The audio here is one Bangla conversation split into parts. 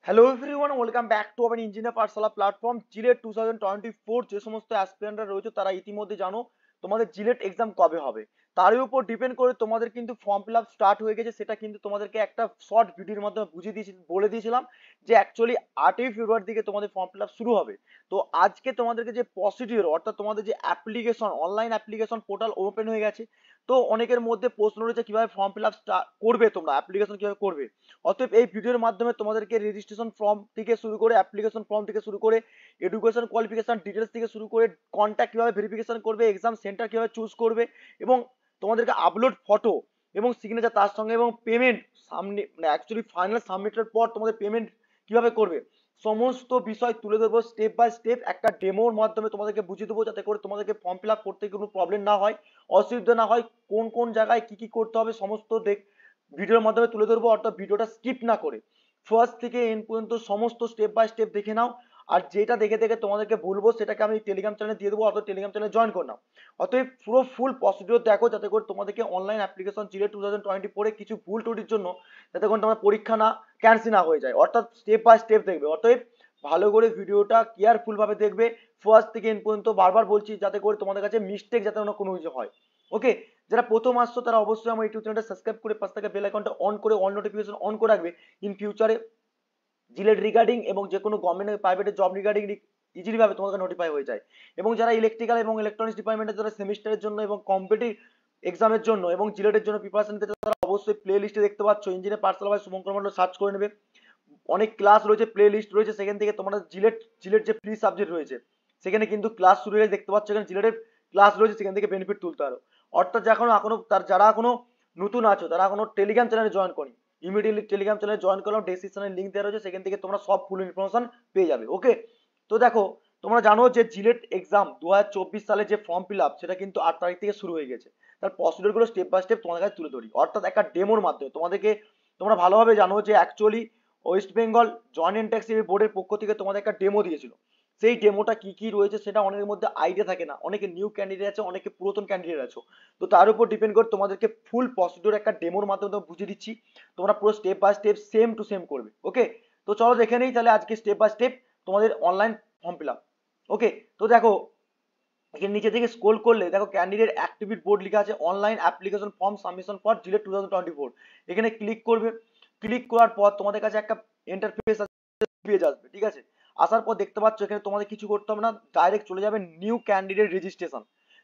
Hello everyone, welcome back to our engineer Pathsala platform. JELET 2024 যে সমস্ত অ্যাসপিরেন্টরা রয়েছে তারা ইতিমধ্যে জানো তোমাদের জিলেট এক্সাম কবে হবে। তারই উপর ডিপেন্ড করে তোমাদের কিন্তু ফর্ম ফিল আপ স্টার্ট হয়ে গেছে। সেটা কিন্তু তোমাদেরকে একটা শর্ট ভিডিওর মাধ্যমে বুঝিয়ে দিয়েছি, বলে দিয়েছিলাম যে অ্যাকচুয়ালি 8ই ফেব্রুয়ারি থেকে তোমাদের ফর্ম ফিল আপ শুরু হবে। তো আজকে তোমাদেরকে যে প্রসিডিওর অর্থাৎ তোমাদের যে application, online application portal open হয়ে গেছে। তো অনেকের মধ্যে প্রশ্ন রয়েছে কিভাবে ফর্ম ফিল আপ করবে, তোমরা অ্যাপ্লিকেশন কিভাবে করবে। অতএব এই ভিডিওর মাধ্যমে তোমাদেরকে রেজিস্ট্রেশন ফর্ম থেকে শুরু করে, অ্যাপ্লিকেশন ফর্ম থেকে শুরু করে, এডুকেশন কোয়ালিফিকেশন ডিটেলস থেকে শুরু করে, কন্ট্যাক্ট কিভাবে ভেরিফিকেশন করবে, এক্সাম সেন্টার কিভাবে চুজ করবে, এবং তোমাদেরকে আপলোড ফটো এবং সিগনেচার তার সঙ্গে, এবং পেমেন্ট সামনে মানে অ্যাকচুয়ালি ফাইনাল সাবমিটের পর তোমাদের পেমেন্ট কিভাবে করবে, সমস্ত বিষয় তুলে ধরবো স্টেপ বাই স্টেপ। একটা ডেমোর মাধ্যমে তোমাদেরকে বুঝিয়ে দেবো যাতে করে তোমাদেরকে ফর্ম ফিল আপ করতে কোনো প্রবলেম না হয়, অসুবিধা না হয়, কোন কোন জায়গায় কি কি করতে হবে সমস্ত ভিডিওর মাধ্যমে তুলে ধরবো। অর্থাৎ ভিডিওটা স্কিপ না করে ফার্স্ট থেকে এন্ড পর্যন্ত সমস্ত স্টেপ বাই স্টেপ দেখে নাও। আর যেটা দেখে দেখে তোমাদেরকে বলবো সেটাকে আমি টেলিগ্রাম চ্যানেলে দিয়ে দেবো, অথবা টেলিগ্রাম চ্যানেলে জয়েন করে নাও। অতএব পুরো ফুল প্রসিডিওর দেখো যাতে করে তোমাদেরকে অনলাইন অ্যাপ্লিকেশন জিলেট 2024 কিছু ভুল ত্রুটির জন্য যাতে করে তোমার পরীক্ষা না ক্যান্সেল না হয়ে যায়। অর্থাৎ স্টেপ বাই স্টেপ দেখবে। অতএব ভালো করে ভিডিওটা কেয়ারফুল ভাবে দেখবে ফার্স্ট থেকে এন্ড পর্যন্ত। বারবার বলছি যাতে করে তোমাদের কাছে মিস্টেক যাতে কোনো কিছু হয়। ওকে, যারা প্রথম আসছো তারা অবশ্যই আমার ইউটিউব চ্যানেলটা সাবস্ক্রাইব করে পাশ থেকে বেল আইকনটা অন করে অল নোটিফিকেশন অন করে রাখবে। ইন ফিউচারে জিলেট রিগার্ডিং এবং যে কোনো গভর্নমেন্ট প্রাইভেটের জব রিগার্ডিং ইজিলি ভাবে তোমাদের নোটিফাই হয়ে যায়। এবং যারা ইলেকট্রিক্যাল এবং ইলেকট্রনিক্স ডিপার্টমেন্টের যারা সেমিস্টারের জন্য এবং কম্পিটিটিভ এক্সামের জন্য এবং জিলেটের জন্য প্রিপারেশন নিতে চাও, তারা অবশ্যই প্লে লিস্টে দেখতে পাচ্ছ engineer Pathsala by Shubhankar Mondal search করে নেবে। অনেক ক্লাস রয়েছে, প্লে লিস্ট রয়েছে, সেখান থেকে তোমরা জিলেট জিলেট যে ফ্রি সাবজেক্ট রয়েছে সেখানে কিন্তু ক্লাস শুরু হয়ে দেখতে পাচ্ছ এখানে জিলেটের ক্লাস রয়েছে, সেখান থেকে বেনিফিট তুলতে পারো। অর্থাৎ এখনো এখনো তার যারা এখনো নতুন আছো তারা এখনো টেলিগ্রাম চ্যানেলে জয়েন করি, ইমিডিয়েটলি টেলিগ্রাম চ্যানেলে জয়েন করলাম, ডেসক্রিপশনে লিঙ্ক দেওয়া রয়েছে, সেখান থেকে তোমরা সব ফুল ইনফরমেশন পেয়ে যাবে। ওকে, তো দেখো তোমরা জানো যে জিলেট এক্সাম 2024 সালে যে ফর্ম ফিল আপ সেটা কিন্তু 8 তারিখ থেকে শুরু হয়ে গেছে। তার প্রসিডিওর গুলো স্টেপ বাই স্টেপ তোমাদের কাছে তুলে ধরি, অর্থাৎ একটা ডেমোর মাধ্যমে তোমাদেরকে। তোমরা ভালোভাবে জানো যে actually West Bengal joint entrance বোর্ডের পক্ষ থেকে তোমাদের একটা ডেমো দিয়েছিল। সেই ডেমোটা কি কি রয়েছে সেটা অনেকের মধ্যে আইডিয়া থাকে না, অনেকে নিউ ক্যান্ডিডেট আছে, অনেকে পুরাতন ক্যান্ডিডেট আছো। তো তার উপর ডিপেন্ড করে তোমাদেরকে ফুল প্রসিডিওর একটা ডেমোর মাধ্যমে তোমাকে বুঝিয়ে দিচ্ছি। তোমরা পুরো step by step same to same করবে। ওকে, তো চলো দেখে নেই তাহলে আজকে স্টেপ বাই স্টেপ তোমাদের online form fill up. Okay, তো দেখো এখানে নিচে থেকে স্ক্রল করলে দেখো ক্যান্ডিডেট অ্যাক্টিভিটি বোর্ড লেখা আছে, online application form submission for JELET 2024। এখানে ক্লিক করবে। ক্লিক করার পর তোমাদের কাছে একটা ইন্টারফেস পেজ আসবে, ঠিক আছে। আসার পর দেখতে পাচ্ছ এখানে তোমাদের কিছু করতে হবে না, ডাইরেক্ট চলে যাবে new candidate registration.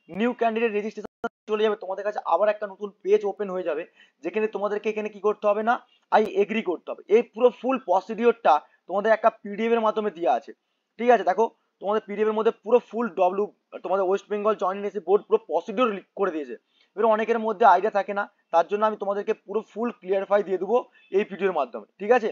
New candidate registration চলে যাবে, তোমাদের কাছে আবার একটা নতুন পেজ ওপেন হয়ে যাবে, যেখানে তোমাদেরকে এখানে কি করতে হবে না, আই এগ্রি করতে হবে। এই পুরো ফুল প্রসিডিওরটা তোমাদের একটা পিডিএফ এর মাধ্যমে দেওয়া আছে, ঠিক আছে। দেখো তোমাদের পিডিএফ এর মধ্যে পুরো ফুল তোমাদের ওয়েস্ট বেঙ্গল জয়েন্ট এসে বোর্ড পুরো প্রসিডিওর করে দিয়েছে। এবার অনেকের মধ্যে আইডিয়া থাকে না, তার জন্য আমি তোমাদেরকে পুরো ফুল ক্লিয়ারিফাই দিয়ে দেবো এই ভিডিওর মাধ্যমে, ঠিক আছে।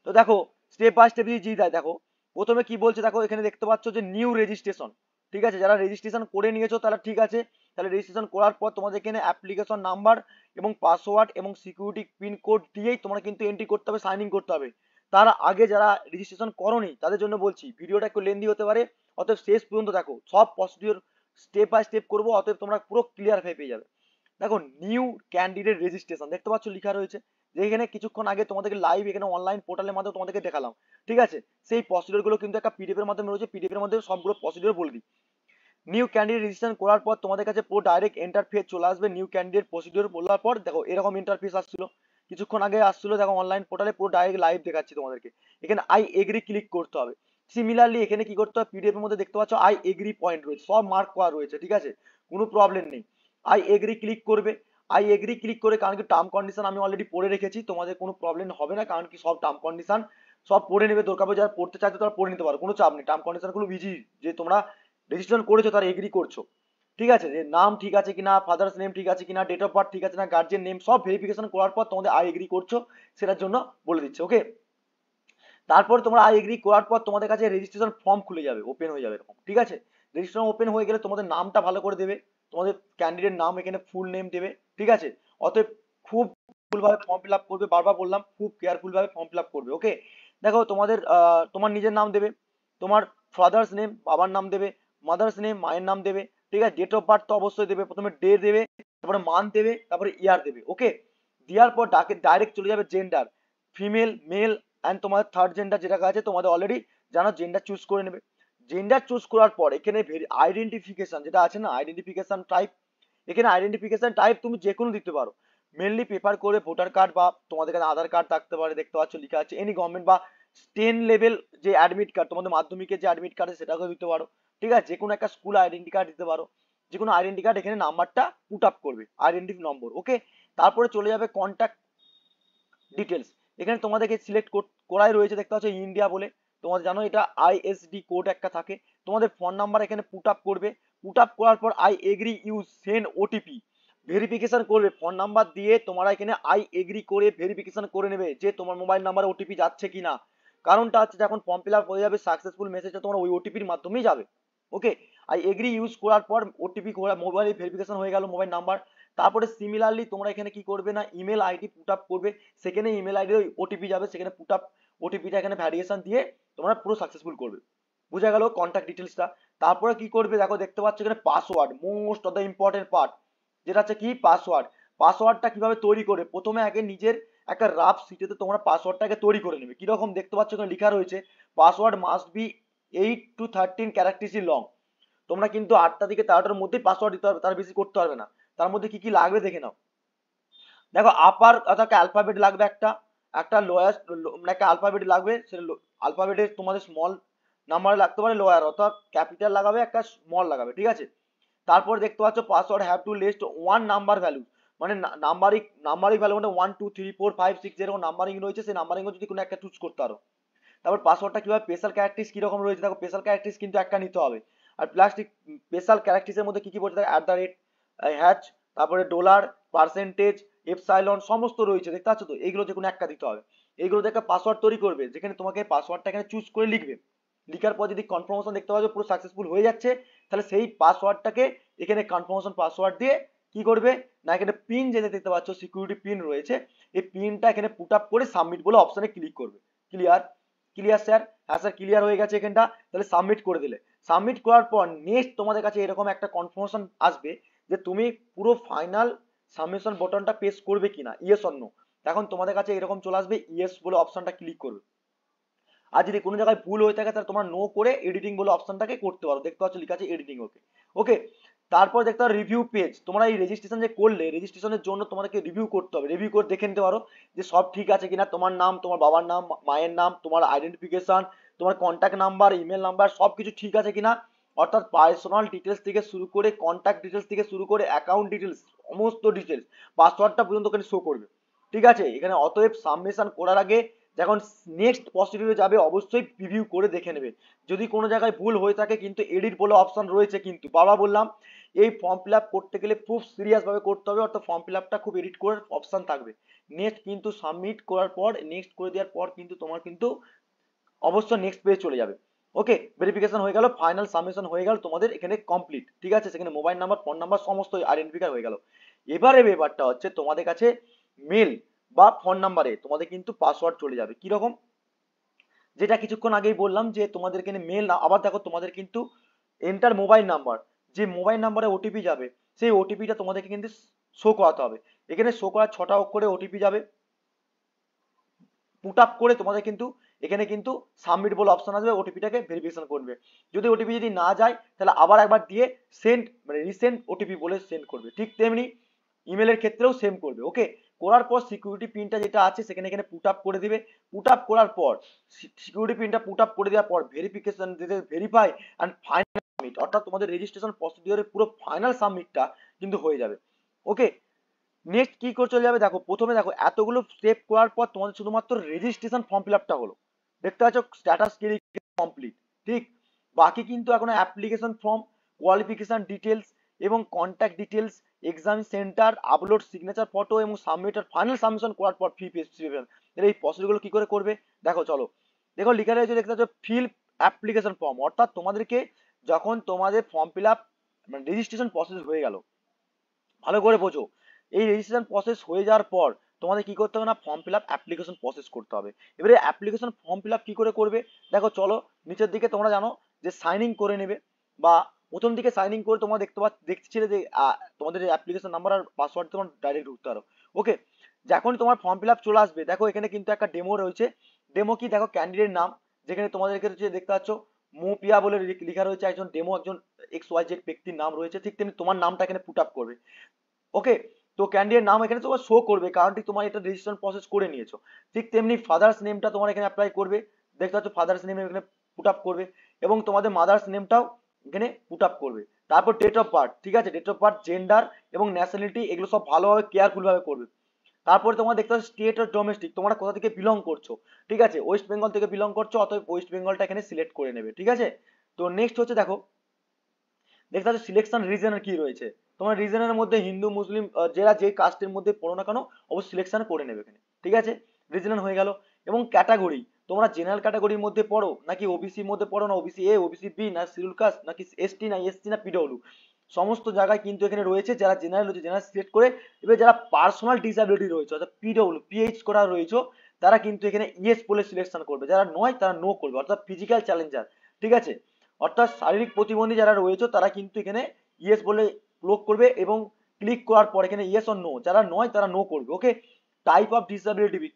তো দেখো স্টেপ বাই স্টেপ যদি দেয়, দেখো প্রথমে কি বলছে, দেখো এখানে দেখতে পাচ্ছ যে নিউ রেজিস্ট্রেশন, ঠিক আছে। যারা রেজিস্ট্রেশন করে নিয়েছো তারা ঠিক আছে, তাহলে রেজিস্ট্রেশন করার পর তোমাদের এখানে অ্যাপ্লিকেশন নাম্বার এবং পাসওয়ার্ড এবং সিকিউরিটি পিন কোড দিয়েই তোমরা কিন্তু এন্ট্রি করতে হবে, সাইন ইন করতে হবে। তার আগে যারা রেজিস্ট্রেশন করোনি তাদের জন্য বলছি ভিডিওটা একটু লেন্দি হতে পারে, অতএব শেষ পর্যন্ত দেখো, সব প্রসিডিওর স্টেপ বাই স্টেপ করবো, অতএব তোমরা পুরো ক্লিয়ার হয়ে পেয়ে যাবে। দেখো নিউ ক্যান্ডিডেট রেজিস্ট্রেশন দেখতে পাচ্ছ লেখা রয়েছে, যে এখানে কিছুক্ষণ আগে তোমাদেরকে লাইভ এখানে অনলাইন পোর্টালের মাধ্যমে তোমাদেরকে দেখালাম, ঠিক আছে। সেই প্রসিডিওর গুলো কিন্তু একটা পিডিএফ এর মাধ্যমে রয়েছে, পিডিএফ এর মধ্যে সবগুলো প্রসিডিওর বলে দিই। নিউ ক্যান্ডিডেট রেজিস্ট্রেশন করার পর তোমাদের কাছে পুরো ডাইরেক্ট ইন্টারফেস চলে আসবে। নিউ ক্যান্ডিডেট প্রসিডিওর বলার পর দেখো এরকম ইন্টারফেস আসছিল, কিছুক্ষণ আগে আসছিল, দেখো অনলাইন পোর্টালে পুরো ডাইরেক্ট লাইভ দেখাচ্ছি তোমাদেরকে। এখানে আই এগ্রি ক্লিক করতে হবে। সিমিলারলি এখানে কি করতে হবে, পিডিএফ এর মধ্যে দেখতে পাচ্ছ আই এগ্রি পয়েন্ট রয়েছে, সব মার্ক করা রয়েছে, ঠিক আছে, কোনো প্রবলেম নেই। আই এগ্রি ক্লিক করবে। আই এগ্রি ক্লিক করে, কারণ কি টার্ম কন্ডিশন আমি অলরেডি পড়ে রেখেছি, তোমাদের কোনো প্রবলেম হবে না, কারণ কি সব টার্ম কন্ডিশন সব পড়ে নেবে, দরকার পড়ে যারা পড়তে চাইছো তারা পড়ে নিতে পারো, কোনো চাপ নেই। টার্ম কন্ডিশন গুলো ইজি, যে তোমরা রেজিস্ট্রেশন করেছো তারা এগ্রি করছো, ঠিক আছে, যে নাম ঠিক আছে কিনা, ফাদার্স নেম ঠিক আছে কিনা, ডেট অফ বার্থ ঠিক আছে না, গার্জিয়ান নেম সব ভেরিফিকেশন করার পর তোমাদের আই এগ্রি করছো সেটার জন্য বলে দিচ্ছে। ওকে, তারপর তোমরা আই এগ্রি করার পর তোমাদের কাছে রেজিস্ট্রেশন ফর্ম খুলে যাবে, ওপেন হয়ে যাবে এরকম, ঠিক আছে। রেজিস্ট্রেশন ওপেন হয়ে গেলে তোমাদের নামটা ভালো করে দেবে, তোমাদের ক্যান্ডিডেট নাম এখানে ফুল নেম দেবে, ঠিক আছে। অতএব খুব ফুল ভাবে ফর্ম ফিল আপ করবে, বারবার বললাম খুব কেয়ারফুল ভাবে ফর্ম ফিল আপ করবে। ওকে, দেখো তোমাদের তোমার নিজের নাম দেবে, তোমার ফাদার্স নেম বাবার নাম দেবে, মাদার্স নেম মায়ের নাম দেবে, ঠিক আছে। ডেট অফ বার্থ তো অবশ্যই দেবে, প্রথমে ডে দেবে, তারপরে মান্থ দেবে, তারপরে ইয়ার দেবে। ওকে, দেওয়ার পর ডাইরেক্ট চলে যাবে জেন্ডার, ফিমেল মেল অ্যান্ড তোমাদের থার্ড জেন্ডার যেটা আছে তোমাদের অলরেডি জানো, জেন্ডার চুজ করে নেবে। জেন্ডার চুজ করার পর এখানে আইডেন্টিফিকেশন যেটা আছে না, আইডেন্টিফিকেশন টাইপ, এখানে আইডেন্টিফিকেশন টাইপ তুমি যে কোনো দিতে পারো, মেনলি প্রেফার করে ভোটার কার্ড বা তোমাদের কাছে আধার কার্ড থাকতে পারে, দেখতে পাচ্ছ লেখা আছে এনি গভর্নমেন্ট বা 10 লেভেল যে অ্যাডমিট কার্ড, তোমাদের মাধ্যমিকের যে অ্যাডমিট কার্ড আছে সেটাকেও দিতে পারো, ঠিক আছে, যে কোনো একটা স্কুল আইডেন্টি কার্ড দিতে পারো, যে কোনো আইডেন্টি কার্ড, এখানে নাম্বারটা পুট আপ করবে, আইডেন্টি নম্বর, ওকে। তারপরে চলে যাবে কন্ট্যাক্ট ডিটেলস, এখানে তোমাদেরকে সিলেক্ট করাই রয়েছে, দেখতে পাচ্ছ ইন্ডিয়া বলে, তোমাদের জানো এটা আইএসডি কোড একটা থাকে, তোমাদের ফোন নাম্বার এখানে পুট আপ করবে, পুট আপ করার পর I agree use send OTP, verification করবে ফোন নাম্বার দিয়ে, তোমরা এখানে আই এগ্রি করে ভেরিফিকেশন করে নেবে যে তোমার মোবাইল নাম্বারে ওটিপি যাচ্ছে কিনা, কারণটা হচ্ছে যখন ফর্ম ফিল আপ হয়ে যাবে সাকসেসফুল মেসেজটা তোমার ওই ওটিপির মাধ্যমেই যাবে, ওকে। আই এগ্রি ইউজ করার পর ওটিপি মোবাইলে ভেরিফিকেশন হয়ে গেল মোবাইল নাম্বার, তারপরে সিমিলারলি তোমরা এখানে কি করবে না, ইমেল আইডি পুট আপ করবে, সেখানে ইমেল আইডি ওটিপি যাবে, সেখানে পুট আপ ওটিপিটা এখানে ভ্যারিয়েশন দিয়ে তোমরা পুরো সাকসেসফুল করবে, বোঝা গেল কন্ট্যাক্ট ডিটেলসটা। তারপরে কি করবে দেখো, দেখতে পাচ্ছ এখানে password, most of the important part, যেটা হচ্ছে কি পাসওয়ার্ড। পাসওয়ার্ডটা কিভাবে তৈরি করে, প্রথমে আগে নিজের একটা রাফ সিটেতে তোমরা পাসওয়ার্ডটাকে তৈরি করে নেবে, কিরকম দেখতে পাচ্ছ এখানে লেখা রয়েছে password must be 8 to 13 characters long, তোমরা কিন্তু 8টা থেকে 13টার মধ্যেই পাসওয়ার্ড দিতে পারবে, তার বেশি করতে পারবে না। তার মধ্যে কি কি লাগবে দেখে নাও, দেখো আপার অর্থাৎ অ্যালফাবেট লাগবে একটা, একটা লোয়ার মানে একটা অ্যালফাবেট লাগবে, সেটা অ্যালফাবেটের তোমাদের স্মল নাম্বার লাগতে পারে, লোয়ার অর্থাৎ ক্যাপিটাল লাগাবে, একটা স্মল লাগাবে, ঠিক আছে। তারপর দেখতে পাচ্ছ password have to list one number value, মানে নাম্বারিং ভ্যালু মানে 1 2 3 4 5 6 যেরকম নাম্বারিং রয়েছে সেই নাম্বারিং যদি কোনো একটা চুজ করতে পারো। তারপর পাসওয়ার্ডটা কিভাবে, স্পেশাল ক্যারেক্টারিস কিরকম রয়েছে দেখো, স্পেশাল ক্যারেক্টারিস কিন্তু একটা নিতে হবে, আর প্লাস্টিক স্পেশাল ক্যারেক্টারিসের মধ্যে কি কি বলছে দেখো, @ হ্যাচ, তারপরে ডলার, পার্সেন্টেজ, এপসাইলন সমস্ত রয়েছে, দেখতে পাচ্ছ তো, এইগুলো যে কোনো একটা দিতে হবে। এইগুলো দেখে পাসওয়ার্ড তৈরি করবে, যেখানে তোমাকে পাসওয়ার্ডটা এখানে চুজ করে লিখবে, লিখার পর যদি কনফার্মেশন দেখতে পাচ্ছ পুরো সাকসেসফুল হয়ে যাচ্ছে, তাহলে সেই পাসওয়ার্ডটাকে এখানে কনফার্মেশন পাসওয়ার্ড দিয়ে কি করবে না, এখানে পিন যেটা দেখতে পাচ্ছ সিকিউরিটি পিন রয়েছে, এই পিনটা এখানে পুট আপ করে সাবমিট বলে অপশনে ক্লিক করবে। ক্লিয়ার? Clear sir? হ্যাঁ স্যার ক্লিয়ার হয়ে গেছে এখানটা, তাহলে সাবমিট করে দিলে, সাবমিট করার পর নেক্সট তোমাদের কাছে এরকম একটা কনফার্মেশন আসবে যে তুমি পুরো ফাইনাল সাবমিশন বাটনটা প্রেস করবে কিনা, ইয়েস অর নো। এখন তোমাদের কাছে এরকম চলে আসবে, ইয়েস বলে অপশনটা ক্লিক করবে, আর যদি কোনো জায়গায় ভুল হয়ে থাকে তাহলে তোমরা নো করে এডিটিং বলে অপশনটাকে করতে পারো, দেখতে পাচ্ছ লেখা আছে এডিটিং, ওকে। ওকে, তারপর দেখতে পারো রিভিউ পেজ, তোমরা এই রেজিস্ট্রেশন যে করলে রেজিস্ট্রেশনের জন্য তোমাদেরকে রিভিউ করতে হবে, রিভিউ করে দেখে নিতে পারো যে সব ঠিক আছে কিনা, তোমার নাম, তোমার বাবার নাম, মায়ের নাম, তোমার আইডেন্টিফিকেশন, তোমার কন্ট্যাক্ট নাম্বার, ইমেল নাম্বার সব কিছু ঠিক আছে কিনা, অর্থাৎ পার্সোনাল ডিটেলস থেকে শুরু করে কন্ট্যাক্ট ডিটেলস থেকে শুরু করে অ্যাকাউন্ট ডিটেলস সমস্ত ডিটেলস, পাসওয়ার্ডটা পর্যন্ত এখানে শো করবে, ঠিক আছে। এখানে অতএব সাবমিশন করার আগে যখন নেক্সট প্রসিডিউরে যাবে অবশ্যই প্রিভিউ করে দেখে নেবে, যদি কোনো জায়গায় ভুল হয়ে থাকে কিন্তু এডিট বলে অপশন রয়েছে, কিন্তু বাবা বললাম এই ফর্ম ফিল আপ করতে গেলে খুব সিরিয়াস ভাবে করতে হবে, অর্থাৎ ফর্ম ফিল আপটা খুব এডিট করার অপশন থাকবে। নেক্সট কিন্তু সাবমিট করার পর, নেক্সট করে দেওয়ার পর কিন্তু তোমার কিন্তু অবশ্যই নেক্সট পেজ চলে যাবে, ওকে। ভেরিফিকেশন হয়ে গেল, ফাইনাল সাবমিশন হয়ে গেল, তোমাদের এখানে কমপ্লিট, ঠিক আছে, সেখানে মোবাইল নাম্বার, ফোন নাম্বার সমস্ত আইডেন্টিফাই হয়ে গেল। এবারে ব্যাপারটা হচ্ছে তোমাদের কাছে মেল বা ফোন নাম্বারে তোমাদের কিন্তু পাসওয়ার্ড চলে যাবে, কিরকম, যেটা কিছুক্ষণ আগেই বললাম যে তোমাদের এখানে মেল, আবার দেখো তোমাদের কিন্তু এন্টার মোবাইল নাম্বার, যে মোবাইল নাম্বারে ওটিপি যাবে সেই ওটিপিটা তোমাদেরকে কিন্তু শো করাতে হবে, এখানে শো করার 6টা অক্ষরে ওটিপি যাবে, পুট আপ করে তোমাদের কিন্তু এখানে কিন্তু সাবমিট বলে অপশন আসবে, ওটিপিটাকে ভেরিফিকেশন করবে, যদি ওটিপি যদি না যায় তাহলে আবার একবার দিয়ে সেন্ড মানে রিসেন্ড ওটিপি বলে সেন্ড করবে, ঠিক তেমনি ইমেলের ক্ষেত্রেও সেম করবে, ওকে। করার পর সিকিউরিটি পিনটা যেটা আছে সেখানে এখানে পুট আপ করে দিবে, পুট আপ করার পর সিকিউরিটি পিনটা পুট আপ করে দেওয়ার পর ভেরিফিকেশন দিতে ভেরিফাই অ্যান্ড ফাইনাল সাবমিট, অর্থাৎ তোমাদের রেজিস্ট্রেশন প্রসিডিওরের পুরো ফাইনাল সাবমিটটা কিন্তু হয়ে যাবে, ওকে। নেক্সট কি করে চলে যাবে দেখো, প্রথমে দেখো এতগুলো স্টেপ করার পর তোমাদের শুধুমাত্র রেজিস্ট্রেশন ফর্ম ফিল আপটা হলো, দেখতে পাচ্ছ স্ট্যাটাস কমপ্লিট, ঠিক। বাকি কিন্তু এখন অ্যাপ্লিকেশন ফর্ম, কোয়ালিফিকেশন ডিটেলস এবং contact details, exam centre, upload signature photo এবং সাবমিট, আর ফাইনাল সাবমিশন করার পর ফি পেমেন্ট, এই প্রসেসগুলো কি করে করবে দেখো, চলো দেখো লিখা রয়েছে, দেখতে পাচ্ছ ফিল অ্যাপ্লিকেশন ফর্ম, অর্থাৎ তোমাদেরকে যখন তোমাদের ফর্ম ফিল আপ মানে রেজিস্ট্রেশন প্রসেস হয়ে গেল, ভালো করে বোঝো, এই রেজিস্ট্রেশন প্রসেস হয়ে যাওয়ার পর তোমাদের কি করতে হবে না, form fill up application process করতে হবে। এবারে অ্যাপ্লিকেশন ফর্ম ফিল আপ কি করে করবে দেখো, চলো নিচের দিকে তোমরা জানো যে সাইন ইন করে নেবে, বা প্রথম দিকে সাইন ইন করে তোমরা দেখছিলে যে তোমাদের অ্যাপ্লিকেশন নাম্বার আর পাসওয়ার্ড তোমার ডাইরেক্ট ঢুকতে পারো, ওকে। যখন তোমার ফর্ম ফিল আপ চলে আসবে দেখো এখানে কিন্তু একটা ডেমো রয়েছে, ডেমো কি দেখো ক্যান্ডিডেট নাম, যেখানে তোমাদের ক্ষেত্রে দেখতে পাচ্ছ মোপিয়া বলে লেখা রয়েছে, একজন ডেমো একজন এক্স ওয়াই জেড ব্যক্তির নাম রয়েছে, ঠিক তেমনি তোমার নামটা এখানে পুট আপ করবে। ওকে, তো ক্যান্ডিডেট নাম এখানে তোমার শো করবে কারণ কি তোমার এটা রেজিস্ট্রেশন প্রসেস করে নিয়েছো। ঠিক তেমনি ফাদার্স নেমটা তোমার এখানে অ্যাপ্লাই করবে, দেখতে পাচ্ছ ফাদার্স নেম এখানে পুট আপ করবে, এবং তোমাদের মাদার্স নেমটাও এখানে পুট আপ করবে। তারপর ডেট অফ বার্থ, ঠিক আছে, ডেট অফ বার্থ, জেন্ডার এবং ন্যাশনালিটি এগুলো সব ভালোভাবে কেয়ারফুল ভাবে করবে। তারপরে তোমরা দেখতে পাচ্ছ স্টেট আর ডোমেস্টিক, তোমরা কোথা থেকে বিলং করছো, ঠিক আছে, ওয়েস্ট বেঙ্গল থেকে বিলং করছো, অতএব ওয়েস্ট বেঙ্গলটা এখানে সিলেক্ট করে নেবে, ঠিক আছে। তো নেক্সট হচ্ছে দেখো, দেখতে পাচ্ছ সিলেকশন রিজনের কি রয়েছে, তোমার রিজনের মধ্যে হিন্দু মুসলিম যারা যে কাস্টের মধ্যে পড়ো না কেন অবশ্যই সিলেকশন করে নেবে এখানে, ঠিক আছে, রিজনাল হয়ে গেল। এবং ক্যাটাগরি, তোমরা জেনারেল ক্যাটাগরির মধ্যে পড়ো নাকি ওবিসির মধ্যে পড়ো, না ওবিসি এ, ওবিসি বি, না শিডিউল কাস্ট, নাকি এসটি, না এসসি, না পিডব্লিউ, সমস্ত জায়গায় কিন্তু এখানে রয়েছে। যারা জেনারেল রয়েছে জেনারেল সিলেক্ট করে, এবার যারা পার্সোনাল ডিসএবিলিটি রয়েছে অর্থাৎ পিডব্লিউ পিএইচ করা রয়েছে, তারা কিন্তু এখানে ইয়েস বলে সিলেকশন করবে, যারা নয় তারা নো করবে, অর্থাৎ ফিজিক্যাল চ্যালেঞ্জার, ঠিক আছে, অর্থাৎ শারীরিক প্রতিবন্ধী যারা রয়েছে তারা কিন্তু এখানে ইয়েস বলে ক্লিক করবে, এবং ক্লিক করার পর এখানে ইয়েস অর নো, যারা নয় তারা নো করবে। ওকে, টাইপ অফ ডিসএবিলিটি,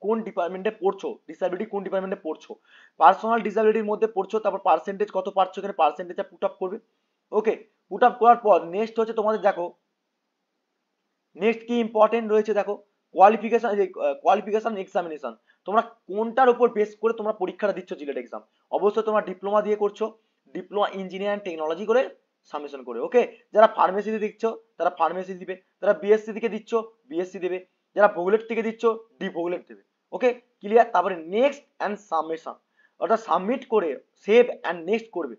কোন ডিপার্টমেন্টে পড়ছো, ডিসএবিলিটি কোন ডিপার্টমেন্টে পড়ছো, পার্সোনাল ডিসএবিলিটির মধ্যে পড়ছো, তারপর পার্সেন্টেজ কত পারছো এখানে পার্সেন্টেজটা পুট আপ করবে। ওকে, পুট আপ করার পর নেক্সট হচ্ছে তোমাদের দেখো, নেক্সট কি ইম্পর্টেন্ট রয়েছে দেখো, কোয়ালিফিকেশন, কোয়ালিফিকেশন এক্সামিনেশন, তোমরা কোনটার উপর বেস করে তোমরা পরীক্ষাটা দিচ্ছ জিলেট এক্সাম, অবশ্যই তোমরা ডিপ্লোমা দিয়ে করছো, ডিপ্লোমা ইঞ্জিনিয়ারিং টেকনোলজি করে সাবমিশন করে। ওকে, যারা ফার্মেসি দিচ্ছ তারা ফার্মেসি দিবে, যারা বিএসসি থেকে দিচ্ছ বিএসসি দেবে, যারা ভোগলেট থেকে দিচ্ছ ডি ভোগলেট দেবে। ওকে, ক্লিয়ার। তারপরে নেক্সট অ্যান্ড সাবমিশন, অর্থাৎ সাবমিট করে সেভ অ্যান্ড নেক্সট করবে।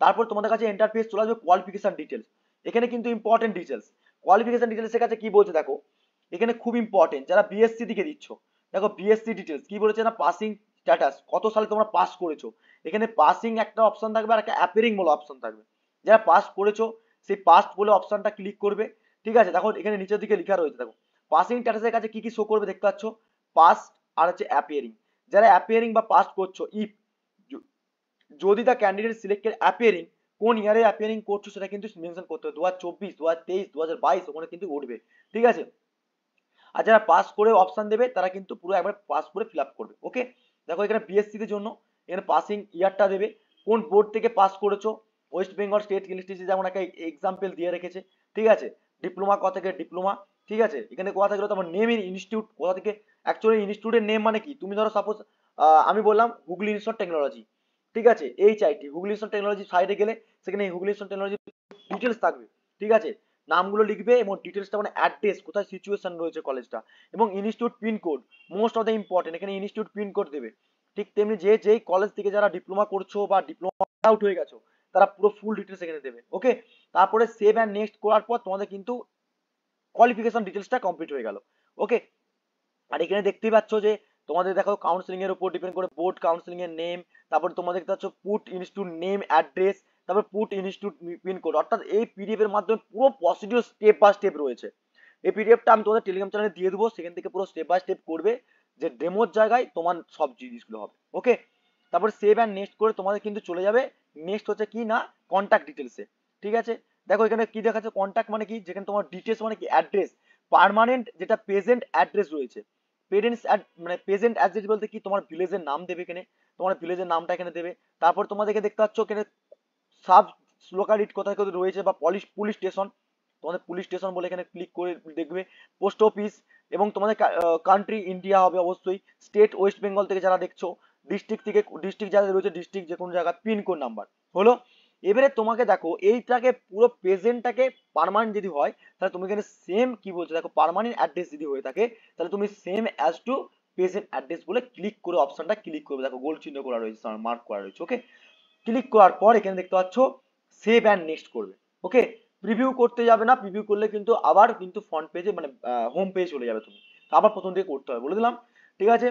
তারপর তোমাদের কাছে ইন্টারফেস চলে আসবে কোয়ালিফিকেশন ডিটেলস, এখানে কিন্তু ইম্পর্টেন্ট ডিটেলস, কোয়ালিফিকেশন ডিটেলসের কাছে কি বলছে দেখো, এখানে খুব ইম্পর্টেন্ট যারা বিএসসি দিকে দিচ্ছ, দেখো বিএসসি ডিটেলস কি বলেছে না, পাসিং স্ট্যাটাস, কত সালে তোমরা পাস করেছো, এখানে পাসিং একটা অপশন থাকবে আর একটা অ্যাপিয়ারিং বলে অপশন থাকবে, যারা পাস করেছো সেই পাস বলে অপশনটা ক্লিক করবে, ঠিক আছে। দেখো এখানে নিচের দিকে লেখা রয়েছে, দেখো পাসিং স্ট্যাটাসের কাছে কি কি শো করবে দেখতে পাচ্ছ, পাস আর হচ্ছে অ্যাপিয়ারিং, যারা অ্যাপিয়ারিং বা পাস করছো, ইফ যদি দ্য ক্যান্ডিডেট সিলেক্টেড অ্যাপিয়ারিং, কোন ইয়ারে অ্যাপিয়ারিং করছো সেটা কিন্তু মেনশন করতে হবে, 2024, 2023, 2022 ওখানে কিন্তু উঠবে, ঠিক আছে। আর যারা পাস করে অপশন দেবে তারা কিন্তু পুরো একবার পাস করে ফিল আপ করবে। ওকে, দেখো এখানে বিএসসি এর জন্য এখানে পাসিং ইয়ারটা দেবে, কোন বোর্ড থেকে পাস করেছো, ওয়েস্ট বেঙ্গল স্টেট ইউনিভার্সিটি যেমন একটা এক্সাম্পল দিয়ে রেখেছে, ঠিক আছে। ডিপ্লোমা কোথা থেকে ডিপ্লোমা, ঠিক আছে, এখানে কোথা থেকে তোমার নেম ইন ইনস্টিটিউট কোথা থেকে, অ্যাকচুয়ালি ইনস্টিটিউটের নেম মানে কি, তুমি ধরো সাপোজ আমি বললাম হুগলি ইনস্টিটিউট অফ টেকনোলজি, ঠিক আছে, HIT Hooghly institute of technology, সাইডে গেলে সেখানে Hooghly institute of technology details থাকবে, ঠিক আছে, নামগুলো লিখবে এবং ডিটেলসটা মানে অ্যাড্রেস কোথায় সিচুয়েশন রয়েছে কলেজটা, এবং institute pin code, most of the important এখানে ইনস্টিটিউট পিনকোড দেবে। ঠিক তেমনি যেই কলেজ থেকে যারা ডিপ্লোমা করছো বা ডিপ্লোমা আউট হয়ে গেছো তারা পুরো ফুল ডিটেলস এখানে দেবে। ওকে, তারপরে সেভ অ্যান্ড নেক্সট করার পর তোমাদের কিন্তু কোয়ালিফিকেশন ডিটেলসটা কমপ্লিট হয়ে গেল। ওকে, আর এখানে দেখতেই পাচ্ছ যে তোমাদের দেখো কাউন্সিলিং এর উপর ডিপেন্ড করে বোর্ড কাউন্সিলিং এর নেম, তারপর তোমাদের দেখতে পাচ্ছ পুট ইনস্টিটিউট নেম অ্যাড্রেস, তারপর পুট ইনস্টিটিউট পিনকোড, অর্থাৎ এই পিডিএফ এর মাধ্যমে পুরো প্রসিডিউর স্টেপ বাই স্টেপ রয়েছে। এই পিডিএফটা আমি তোমাদের টেলিগ্রাম চ্যানেলে দিয়ে দেবো, সেখান থেকে পুরো স্টেপ বাই স্টেপ করবে, যে ডেমোর জায়গায় তোমার সব জিনিসগুলো হবে। ওকে, তারপর সেভ অ্যান্ড নেক্সট করে তোমাদের কিন্তু চলে যাবে নেক্সট হচ্ছে কি না কন্ট্যাক্ট ডিটেলসে, ঠিক আছে। দেখো এখানে কি দেখাচ্ছে, কন্ট্যাক্ট মানে কি, যেখানে তোমার ডিটেলস মানে কি অ্যাড্রেস, পার্মানেন্ট যেটা প্রেজেন্ট অ্যাড্রেস রয়েছে, পেরেন্টস মানে প্রেজেন্ট অ্যাড্রেস বলতে কি তোমার ভিলেজের নাম দেবে এখানে, তোমার ভিলেজের নামটা এখানে দেবে। তারপর তোমাদেরকে দেখতে পাচ্ছ এখানে সাব লোকালিটি কোথায় কোথায় রয়েছে বা পুলিশ পুলিশ স্টেশন, তোমাদের পুলিশ স্টেশন বলে এখানে ক্লিক করে দেখবে, পোস্ট অফিস, এবং তোমাদের কান্ট্রি ইন্ডিয়া হবে অবশ্যই, স্টেট ওয়েস্ট বেঙ্গল থেকে যারা দেখছো, ডিস্ট্রিক্ট থেকে ডিস্ট্রিক্ট যারা রয়েছে ডিস্ট্রিক্ট যে কোনো জায়গা, পিনকোড নাম্বার হলো। এবারে তোমাকে দেখো এইটাকে পুরো প্রেজেন্টটাকে পার্মানেন্ট যদি হয় তাহলে তুমি এখানে সেম কি বলছো দেখো, পার্মানেন্ট অ্যাড্রেস যদি হয়ে থাকে তাহলে তুমি same as to present address বলে ক্লিক করে অপশনটা ক্লিক করবে, দেখো গোল চিহ্ন করা রয়েছে, মার্ক করা রয়েছে। ওকে, ক্লিক করার পর এখানে দেখতে পাচ্ছ সেভ অ্যান্ড নেক্সট করবে। ওকে, প্রিভিউ করতে যাবে না, প্রিভিউ করলে কিন্তু আবার কিন্তু ফ্রন্ট পেজে মানে হোম পেজ চলে যাবে, তুমি আবার প্রথম থেকে করতে হবে বলে দিলাম, ঠিক আছে।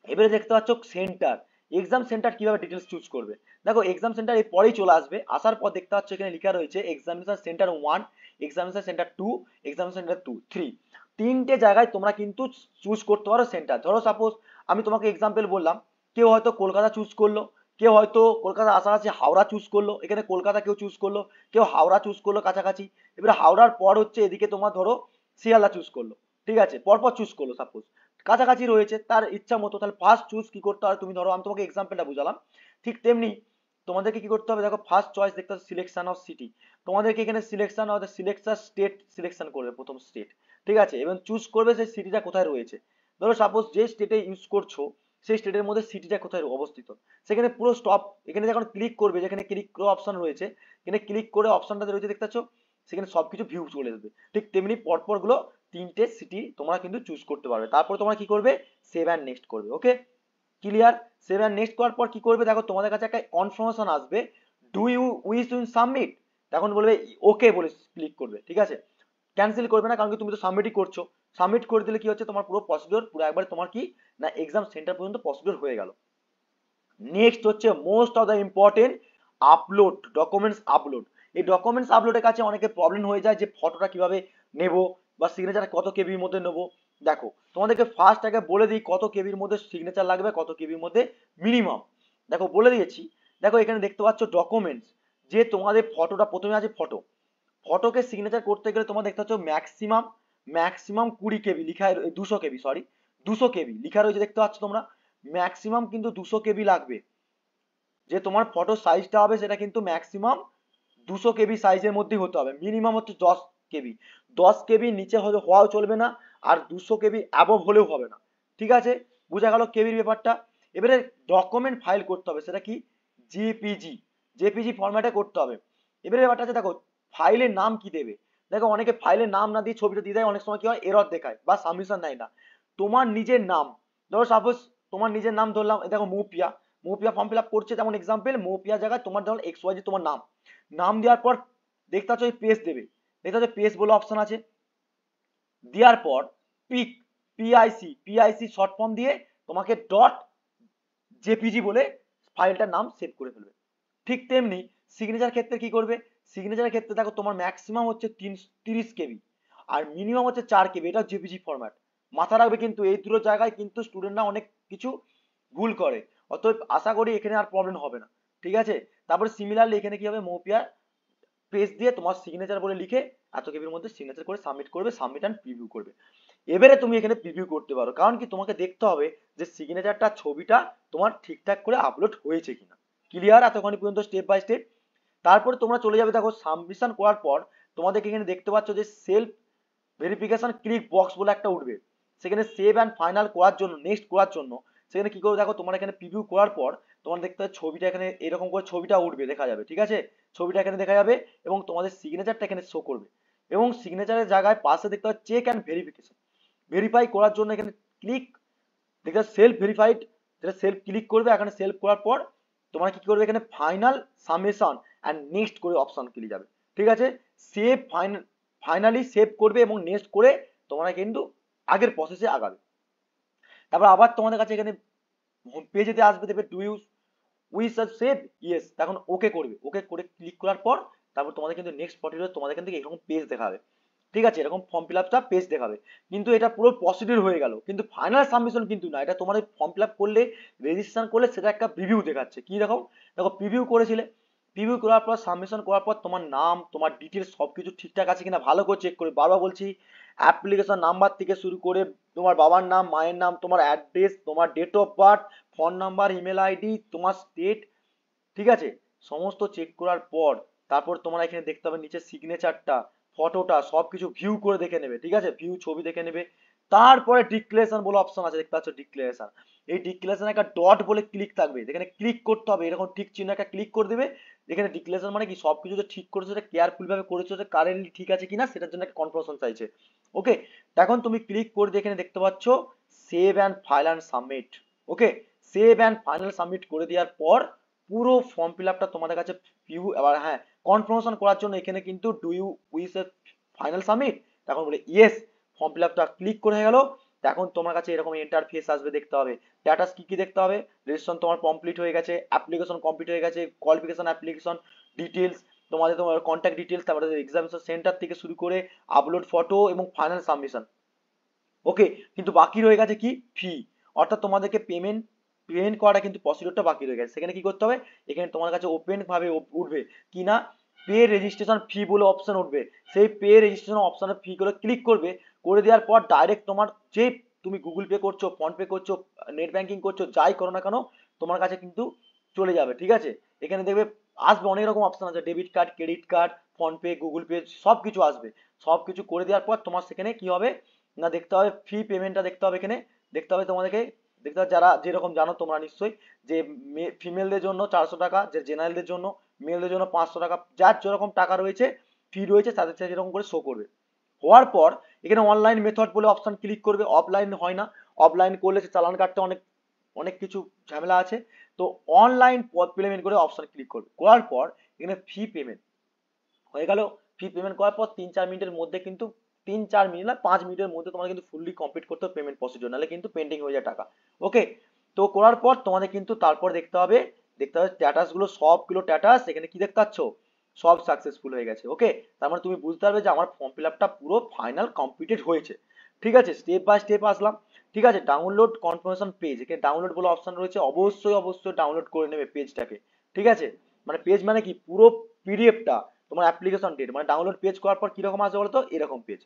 এবারে দেখতে পাচ্ছ সেন্টার, এক্সাম সেন্টার কিভাবে ডিটেলস চুজ করবে, দেখো এক্সাম সেন্টার এর পরেই চলে আসবে, আসার পর দেখতে পাচ্ছ এখানে লেখা রয়েছে examination centre 1, examination centre 2, examination centre 2, 3, তিনটে জায়গায় তোমরা কিন্তু চুজ করতে পারো সেন্টার। ধরো সাপোজ আমি তোমাকে এক্সাম্পল বললাম, কেউ হয়তো কলকাতা চুজ করলো, কেউ হয়তো কলকাতা আসার হাওড়া চুজ করলো, এখানে কলকাতা কেউ চুজ করলো, কেউ হাওড়া চুজ করলো কাছাকাছি, এবারে হাওড়ার পর হচ্ছে এদিকে তোমার ধরো শিয়ালদা চুজ করলো, ঠিক আছে, পরপর চুজ করলো সাপোজ, কাছাকাছি রয়েছে তার ইচ্ছা মতো, তাহলে ফার্স্ট চুজ কি করতে হবে, তুমি ধরো আমি তোমাকে এক্সাম্পলটা বুঝালাম, ঠিক তেমনি তোমাদেরকে কি করতে হবে, দেখো ফার্স্ট চয়েস দেখতে হবে সিলেকশন অফ সিটি, তোমাদেরকে এখানে selection of selection state selection করবে, প্রথম স্টেট, ঠিক আছে, এবং চুজ করবে যে সিটিটা কোথায় রয়েছে। ধরো সাপোজ যে স্টেটে ইউজ করছো সেই স্টেটের মধ্যে সিটিটা কোথায় অবস্থিত, সেখানে পুরো স্টপ, এখানে যখন ক্লিক করবে, যেখানে ক্লিক করে অপশন রয়েছে, এখানে ক্লিক করে অপশনটা রয়েছে দেখতে পাচ্ছ, সেখানে সবকিছু ভিউ চলে আসবে। ঠিক তেমনি পরপর গুলো তিনটে সিটি তোমরা কিন্তু চুজ করতে পারবে, তারপর তোমরা কি করবে, সেভ অ্যান্ড নেক্সট করবে। ওকে, ক্লিয়ার? সেভ অ্যান্ড নেক্সট করার পর কি করবে, দেখো তোমাদের কাছে একটা কনফার্মেশন আসবে, do you wish to submit, তখন বলবে ওকে বলে ক্লিক করবে, ঠিক আছে, ক্যান্সেল করবে না, কারণ কি তুমি তো সাবমিটই করছো। সাবমিট করে দিলে কি হচ্ছে, তোমার পুরো প্রসিডিওর পুরো একবার তোমার কি না এক্সাম সেন্টার পর্যন্ত প্রসিডিওর হয়ে গেল। নেক্সট হচ্ছে most of the important, upload, documents upload. এই ডকুমেন্টস আপলোডের কাছে অনেকে প্রবলেম হয়ে যায় যে ফটোটা কিভাবে নেব বা সিগনেচার কত কেবির মধ্যে নেব। দেখো তোমাদেরকে ফার্স্ট আগে বলে দিই কত কেবির মধ্যে সিগনেচার লাগবে, কত কেবির মধ্যে মিনিমাম, দেখো বলে দিয়েছি। দেখো এখানে দেখতে পাচ্ছ ডকুমেন্টস, যে তোমাদের ফটোটা প্রথমে আছে, ফটো, ফটোকে সিগনেচার করতে গেলে তোমার দেখতে পাচ্ছ ম্যাক্সিমাম ম্যাক্সিমাম 20 কেবি লিখা, 200 কেবি, সরি 200 কেবি লিখা রয়েছে দেখতে পাচ্ছ তোমরা, ম্যাক্সিমাম কিন্তু 200 কেবি লাগবে। যে তোমার ফটো সাইজটা হবে সেটা কিন্তু ম্যাক্সিমাম 200 কেবি সাইজের মধ্যেই হতে হবে, মিনিমাম হচ্ছে 10 কেবি, 10 কেবি নিচে হলে হওয়াও চলবে না, আর 200 কেবি অ্যাবভ হলেও হবে না, ঠিক আছে, বোঝা গেল কেবির ব্যাপারটা। এবারে ডকুমেন্ট ফাইল করতে হবে, সেটা কি, জেপিজি, জেপিজি ফরম্যাটে করতে হবে। এবারে ব্যাপারটা আছে, দেখো ফাইলের নাম কি দেবে, দেখো অনেকে ফাইলের নাম না দিয়ে ছবিটা দিয়ে দেয়, অনেক সময় কি হয় এরর দেখায় বা সাবমিশন দেয় না। তোমার নিজের নাম, ধরো সাপোজ তোমার নিজের নাম ধরলাম, দেখো Moupia, Moupia form fill up করছে যেমন এক্সাম্পল, মৌপিয়া জায়গায় তোমার ধরো এক্স ওয়াই তোমার নাম, নাম দেওয়ার পর দেখতে পাচ্ছ পেজ দেবে, দেখতে পাচ্ছ পেজ বলে অপশন আছে, দেওয়ার পর পিক, পিআইসি শর্ট ফর্ম দিয়ে তোমাকে ডট জেপিজি বলে ফাইলটার নাম সেভ করে ফেলবে। ঠিক তেমনি সিগনেচার ক্ষেত্রে কি করবে, সিগনেচারের ক্ষেত্রে দেখো তোমার ম্যাক্সিমাম হচ্ছে 30 কেবি আর মিনিমাম হচ্ছে 4 কেবি, এটা জেপিজি ফরম্যাট, মাথা রাখবে কিন্তু এই দুটো জায়গায় কিন্তু স্টুডেন্টরা অনেক কিছু ভুল করে, অতএব আশা করি এখানে আর প্রবলেম হবে না, ঠিক আছে। তারপরে সিমিলারলি এখানে কি হবে, মৌপিয়ার পেজ দিয়ে তোমার সিগনেচার বলে লিখে এত কেবির মধ্যে সিগনেচার করে সাবমিট করবে, সাবমিট অ্যান্ড প্রিভিউ করবে। এবারে তুমি এখানে প্রিভিউ করতে পারো, কারণ কি তোমাকে দেখতে হবে যে সিগনেচারটা ছবিটা তোমার ঠিকঠাক করে আপলোড হয়েছে কিনা। ক্লিয়ার এতক্ষণ পর্যন্ত স্টেপ বাই স্টেপ? তারপরে তোমরা চলে যাবে, দেখো সাবমিশন করার পর তোমাদেরকে এখানে দেখতে পাচ্ছ যে সেলফ ভেরিফিকেশন ক্লিক বক্স বলে একটা উঠবে, সেখানে সেভ অ্যান্ড ফাইনাল করার জন্য, নেক্সট করার জন্য সেখানে কি করবে, দেখো তোমার এখানে প্রিভিউ করার পর তোমার দেখতে হবে ছবিটা এখানে এরকম করে ছবিটা উঠবে, দেখা যাবে, ঠিক আছে, ছবিটা এখানে দেখা যাবে এবং তোমাদের সিগনেচারটা এখানে শো করবে, এবং সিগনেচারের জায়গায় পাশে দেখতে হবে চেক অ্যান্ড ভেরিফিকেশন, ভেরিফাই করার জন্য এখানে ক্লিক, দেখতে সেলফ ভেরিফাইড, যেটা সেলফ ক্লিক করবে, এখানে সেলফ করার পর তোমার কি করবে, এখানে ফাইনাল সাবমিশন অ্যান্ড নেক্সট করে অপশন ক্লিক যাবে, ঠিক আছে, সেভ ফাইনালি সেভ করবে এবং নেক্সট করে তোমরা কিন্তু আগের প্রসেসে আগাবে। তারপর আবার তোমাদের কাছে এখানে পেজেতে আসবে, দেবে do you wish save, yes, তখন ওকে করবে, ওকে করে ক্লিক করার পর তারপর তোমাদের কিন্তু নেক্সট প্রসিডিউর তোমাদের এখান থেকে এরকম পেজ দেখাবে, ঠিক আছে, এরকম ফর্ম ফিল আপটা পেজ দেখাবে, কিন্তু এটা পুরো প্রসিডিউর হয়ে গেল, কিন্তু ফাইনাল সাবমিশন কিন্তু না, এটা তোমাদের ফর্ম ফিল আপ করলে রেজিস্ট্রেশন করলে সেটা একটা প্রিভিউ দেখাচ্ছে, কি দেখো, দেখো প্রিভিউ করেছিলে, প্রিভিউ করার পর সাবমিশন করার পর তোমার নাম, তোমার ডিটেলস সবকিছু ঠিকঠাক আছে কিনা ভালো করে চেক করে, বারবার বলছি অ্যাপ্লিকেশন নাম্বার থেকে শুরু করে তোমার বাবার নাম, মায়ের নাম, তোমার অ্যাড্রেস, তোমার date of birth, phone number, email ID, তোমার স্টেট, ঠিক আছে, সমস্ত চেক করার পর তারপর তোমরা এখানে দেখতে পাবে নিচে সিগনেচারটা, ফটোটা সবকিছু ভিউ করে দেখে নেবে, ঠিক আছে, ভিউ ছবি দেখে নেবে। তারপরে ডিক্লারেশন বলে অপশন আছে দেখতে পাচ্ছ, ডিক্লারেশন, এই ডিক্লারেশন একটা ডট বলে ক্লিক থাকবে, এখানে ক্লিক করতে হবে, এরকম ঠিক চিহ্ন একটা ক্লিক করে দেবে। এখানে ডিক্লারেশন মানে কি, সবকিছু যে ঠিক করেছো সেটা কেয়ারফুল ভাবে করেছো, যে কারেন্টলি ঠিক আছে কিনা সেটার জন্য একটা কনফার্মেশন চাইছে। ওকে, এখন তুমি ক্লিক করে দিয়ে এখানে দেখতে পাচ্ছ save and file and submit. Okay, save and final submit করে দেওয়ার পর পুরো ফর্ম ফিল আপটা তোমাদের কাছে ভিউ, এবার হ্যাঁ কনফার্মেশন করার জন্য এখানে কিন্তু do you wish a final submit, তখন বলে ইয়েস, ফর্ম ফিল আপটা ক্লিক করে হয়ে গেল। এখন তোমার কাছে এরকম ইন্টারফেস আসবে, দেখতে হবে স্ট্যাটাস কি কি দেখতে হবে, রেজিস্ট্রেশন তোমার কমপ্লিট হয়ে গেছে, অ্যাপ্লিকেশন কমপ্লিট হয়ে গেছে, কোয়ালিফিকেশন অ্যাপ্লিকেশন ডিটেলস, তোমার কন্ট্যাক্ট ডিটেলস, তারপরে এক্সামিনেশন সেন্টার থেকে শুরু করে আপলোড ফটো এবং ফাইনাল সাবমিশন। ওকে, কিন্তু বাকি রয়ে গেছে কি, ফি, অর্থাৎ তোমাদেরকে পেমেন্ট পেমেন্ট করাটা কিন্তু প্রসিডিউরটা বাকি রয়ে গেছে, সেখানে কি করতে হবে, এখানে তোমার কাছে ওপেন ভাবে উঠবে কি না, পে রেজিস্ট্রেশন ফি বলে অপশন উঠবে, সেই পে রেজিস্ট্রেশন অপশনের ফি গুলো ক্লিক করবে, করে দেওয়ার পর ডাইরেক্ট তোমার যে তুমি গুগল পে করছো, ফোন পে করছো, নেট ব্যাংকিং করছো, যাই করো না কেন তোমার কাছে কিন্তু চলে যাবে। ঠিক আছে, এখানে দেখবে আসবে অনেক রকম অপশন আছে, debit card, credit card, phone pay, Google pay, সব কিছু আসবে। সব কিছু করে দেওয়ার পর তোমার সেখানে কি হবে না, দেখতে হবে ফি পেমেন্টটা দেখতে হবে। এখানে দেখতে হবে তোমাদেরকে, দেখতে হবে যারা যেরকম জানো তোমরা নিশ্চয়ই, যে ফিমেলদের জন্য 400 টাকা, যে জেনারেলদের জন্য, মেলদের জন্য 500 টাকা, যার যেরকম টাকা রয়েছে ফি রয়েছে তাদের সাথে যেরকম করে শো করবে। হওয়ার পর এখানে অনলাইন মেথড বলে অপশন ক্লিক করবে, অফলাইন হয় না। অফলাইন করলে সে চালান কাটতে অনেক অনেক কিছু ঝামেলা আছে। তো অনলাইন পেমেন্ট করে অপশন ক্লিক করবে, করার পর এখানে ফি পেমেন্ট হয়ে গেল। ফি পেমেন্ট করার পর 3-4 মিনিটের মধ্যে কিন্তু, 3-4 মিনিট না 5 মিনিটের মধ্যে তোমাদের কিন্তু ফুললি কমপ্লিট করতে হবে পেমেন্ট প্রসিডিওর, নাহলে কিন্তু পেন্ডিং হয়ে যায় টাকা। ওকে, তো করার পর তোমাদের কিন্তু তারপর দেখতে হবে স্ট্যাটাস গুলো, সবগুলো স্ট্যাটাস এখানে কি দেখতে পাচ্ছ, সব সাকসেসফুল হয়ে গেছে। ওকে, তার মানে তুমি বুঝতে পারবে যে আমার ফর্ম ফিল আপটা পুরো ফাইনাল কমপ্লিটেড হয়েছে। ঠিক আছে, স্টেপ বাই স্টেপ আসলাম। ঠিক আছে, ডাউনলোড কনফার্মেশন পেজ, এখানে ডাউনলোড বলে অপশন রয়েছে, অবশ্যই অবশ্যই ডাউনলোড করে নেবে পেজটাকে। ঠিক আছে, মানে পেজ মানে কি, পুরো পিডিএফটা তোমার অ্যাপ্লিকেশন ডেট, মানে ডাউনলোড পেজ করার পর কিরকম আসবে বলতো, এরকম পেজ।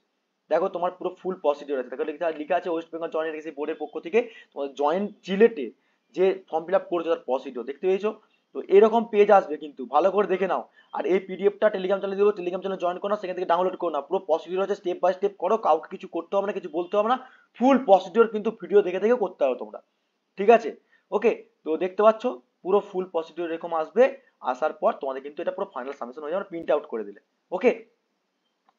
দেখো তোমার পুরো ফুল প্রসিডিওর আছে, দেখো লেখা আছে ওয়েস্ট বেঙ্গল জয়েন্ট এসএসসি বোর্ডের পক্ষ থেকে তোমার জয়েন্ট জিলেটে যে ফর্ম ফিল আপ করেছো তার প্রসিডিওর দেখতে পেয়েছো। তো এরকম পেজ আসবে, কিন্তু ভালো করে দেখে নাও। আর এই পিডিএফটা টেলিগ্রাম চ্যানেলে দেবো, টেলিগ্রাম চ্যানেলে জয়েন করো না, সেখান থেকে ডাউনলোড করো না, পুরো প্রসিডিওর আছে, স্টেপ বাই স্টেপ করো, কাউকে কিছু করতে হবে না, কিছু বলতে হবে না, ফুল প্রসিডিওর কিন্তু ভিডিও দেখে দেখে করতে হবে তোমরা। ঠিক আছে, ওকে, তো দেখতে পাচ্ছ পুরো ফুল প্রসিডিওর এরকম আসবে। আসার পর তোমাদের কিন্তু এটা পুরো ফাইনাল সাবমিশন হয়ে যাবে, প্রিন্ট আউট করে দিলে। ওকে,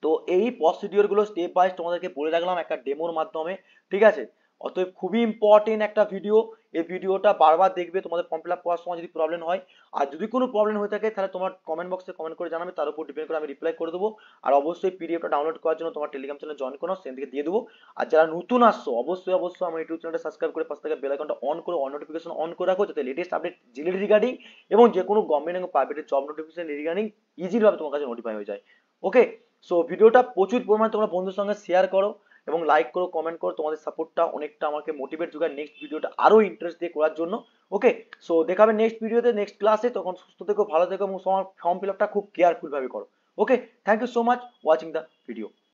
তো এই প্রসিডিওর গুলো স্টেপ বাই তোমাদেরকে বলে রাখলাম একটা ডেমোর মাধ্যমে। ঠিক আছে, অতএব খুবই ইম্পর্টেন্ট একটা ভিডিও। এই ভিডিওটা বারবার দেখবে তোমাদের ফর্ম ফিল আপ করার সময় যদি প্রবলেম হয়। আর যদি কোনো প্রবলেম হয়ে থাকে তাহলে তোমার কমেন্ট বক্সে কমেন্ট করে জানাবে, তার উপর ডিপেন্ড করে আমি রিপ্লাই করে দেবো। আর অবশ্যই পিডিএফটা ডাউনলোড করার জন্য তোমার টেলিগ্রাম চ্যানেলে জয়েন করো, সেখান থেকে দিয়ে দেবো। আর যারা নতুন আসছো অবশ্যই অবশ্যই আমার ইউটিউব চ্যানেলটা সাবস্ক্রাইব করে পাশ থেকে বেল আইকনটা অন করে অন নোটিফিকেশন অন করে রাখো, যাতে লেটেস্ট আপডেট জিলেট রিগার্ডিং এবং যে কোনো গভর্নমেন্ট এবং প্রাইভেটের জব নোটিফিকেশন রিগার্ডিং ইজিলি ভাবে তোমার কাছে নোটিফাই হয়ে যায়। ওকে, সো ভিডিওটা প্রচুর পরিমাণে তোমরা বন্ধুদের সঙ্গে শেয়ার করো এবং লাইক করো, কমেন্ট করো, তোমাদের সাপোর্টটা অনেকটা আমাকে মোটিভেট যোগায় নেক্সট ভিডিওটা আরো ইন্টারেস্ট দিয়ে করার জন্য। ওকে, সো দেখা হবে নেক্সট ভিডিওতে, নেক্সট ক্লাসে, তখন সুস্থ থেকো, ভালো থেকো এবং তোমার ফর্ম ফিল আপটা খুব কেয়ারফুল ভাবে করো। Okay, thank you so much watching the video.